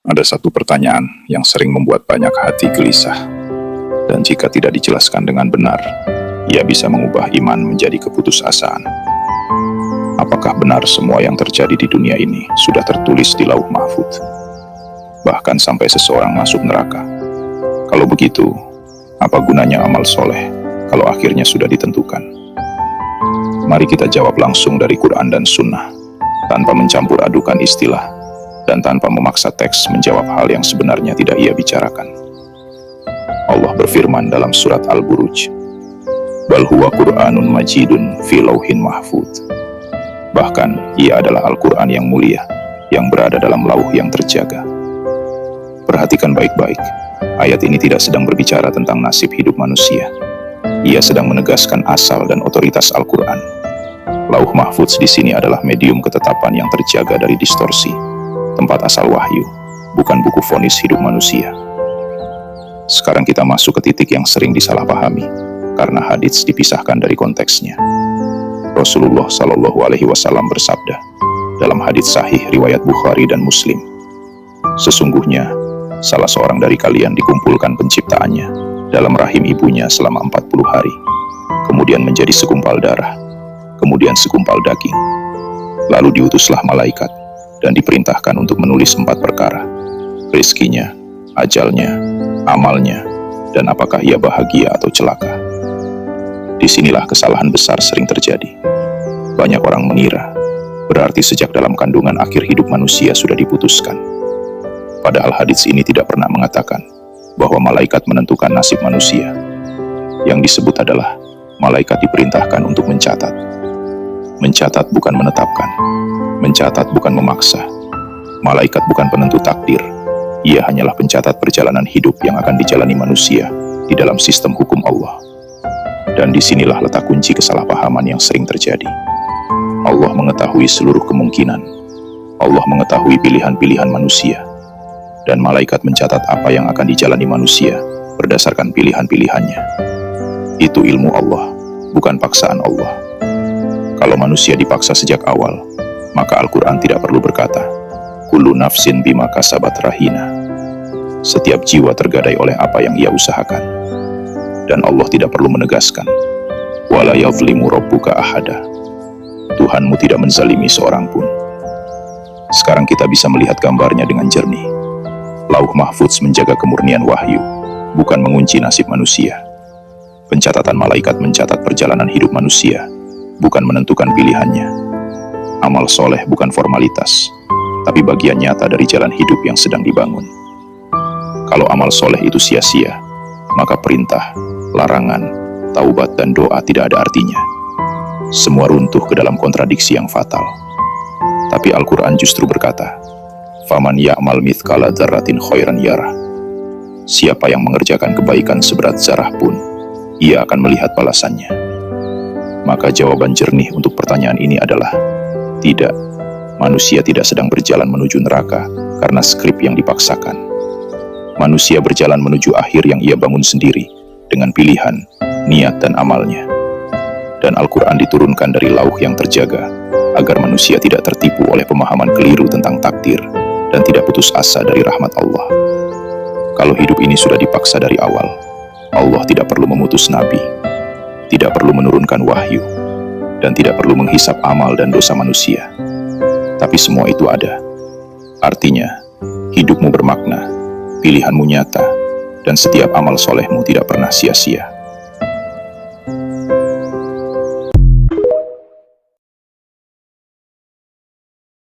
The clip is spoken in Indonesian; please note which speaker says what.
Speaker 1: Ada satu pertanyaan yang sering membuat banyak hati gelisah, dan jika tidak dijelaskan dengan benar, ia bisa mengubah iman menjadi keputusasaan. Apakah benar semua yang terjadi di dunia ini sudah tertulis di Lauh Mahfudz? Bahkan sampai seseorang masuk neraka. Kalau begitu, apa gunanya amal soleh kalau akhirnya sudah ditentukan? Mari kita jawab langsung dari Quran dan Sunnah, tanpa mencampur adukan istilah, dan tanpa memaksa teks menjawab hal yang sebenarnya tidak ia bicarakan. Allah berfirman dalam surat Al-Buruj, "Bal huwa Qur'anun majidun fi lauhin mahfudz." Bahkan, ia adalah Al-Quran yang mulia, yang berada dalam lauh yang terjaga. Perhatikan baik-baik, ayat ini tidak sedang berbicara tentang nasib hidup manusia. Ia sedang menegaskan asal dan otoritas Al-Quran. Lauh Mahfudz di sini adalah medium ketetapan yang terjaga dari distorsi, tempat asal wahyu, bukan buku vonis hidup manusia. Sekarang kita masuk ke titik yang sering disalahpahami, karena hadits dipisahkan dari konteksnya. Rasulullah Shallallahu Alaihi Wasallam bersabda dalam hadits sahih riwayat Bukhari dan Muslim, "Sesungguhnya salah seorang dari kalian dikumpulkan penciptaannya dalam rahim ibunya selama 40 hari, kemudian menjadi segumpal darah, kemudian segumpal daging. Lalu diutuslah malaikat dan diperintahkan untuk menulis 4 perkara, rizkinya, ajalnya, amalnya, dan apakah ia bahagia atau celaka." Disinilah kesalahan besar sering terjadi. Banyak orang mengira, berarti sejak dalam kandungan akhir hidup manusia sudah diputuskan. Padahal hadits ini tidak pernah mengatakan bahwa malaikat menentukan nasib manusia. Yang disebut adalah malaikat diperintahkan untuk mencatat. Mencatat bukan menetapkan. Mencatat bukan memaksa. Malaikat bukan penentu takdir. Ia hanyalah pencatat perjalanan hidup yang akan dijalani manusia di dalam sistem hukum Allah. Dan disinilah letak kunci kesalahpahaman yang sering terjadi. Allah mengetahui seluruh kemungkinan. Allah mengetahui pilihan-pilihan manusia. Dan malaikat mencatat apa yang akan dijalani manusia berdasarkan pilihan-pilihannya. Itu ilmu Allah, bukan paksaan Allah. Kalau manusia dipaksa sejak awal, maka Al-Quran tidak perlu berkata, "Kullu nafsin bima kasabat rahina." Setiap jiwa tergadai oleh apa yang ia usahakan. Dan Allah tidak perlu menegaskan, "Wala yazlimu rabbuka ahada." Tuhanmu tidak menzalimi seorang pun. Sekarang kita bisa melihat gambarnya dengan jernih. Lauh Mahfudz menjaga kemurnian wahyu, bukan mengunci nasib manusia. Pencatatan malaikat mencatat perjalanan hidup manusia, bukan menentukan pilihannya. Amal soleh bukan formalitas, tapi bagian nyata dari jalan hidup yang sedang dibangun. Kalau amal soleh itu sia-sia, maka perintah, larangan, taubat, dan doa tidak ada artinya. Semua runtuh ke dalam kontradiksi yang fatal. Tapi Al-Quran justru berkata, "Faman ya'mal mithqala dzarratin khairan yarah." Siapa yang mengerjakan kebaikan seberat zarah pun, ia akan melihat balasannya. Maka jawaban jernih untuk pertanyaan ini adalah, tidak, manusia tidak sedang berjalan menuju neraka karena skrip yang dipaksakan. Manusia berjalan menuju akhir yang ia bangun sendiri, dengan pilihan, niat, dan amalnya. Dan Al-Quran diturunkan dari lauh yang terjaga, agar manusia tidak tertipu oleh pemahaman keliru tentang takdir, dan tidak putus asa dari rahmat Allah. Kalau hidup ini sudah dipaksa dari awal, Allah tidak perlu memutus nabi, tidak perlu menurunkan wahyu, dan tidak perlu menghisap amal dan dosa manusia. Tapi semua itu ada. Artinya, hidupmu bermakna, pilihanmu nyata, dan setiap amal solehmu tidak pernah sia-sia.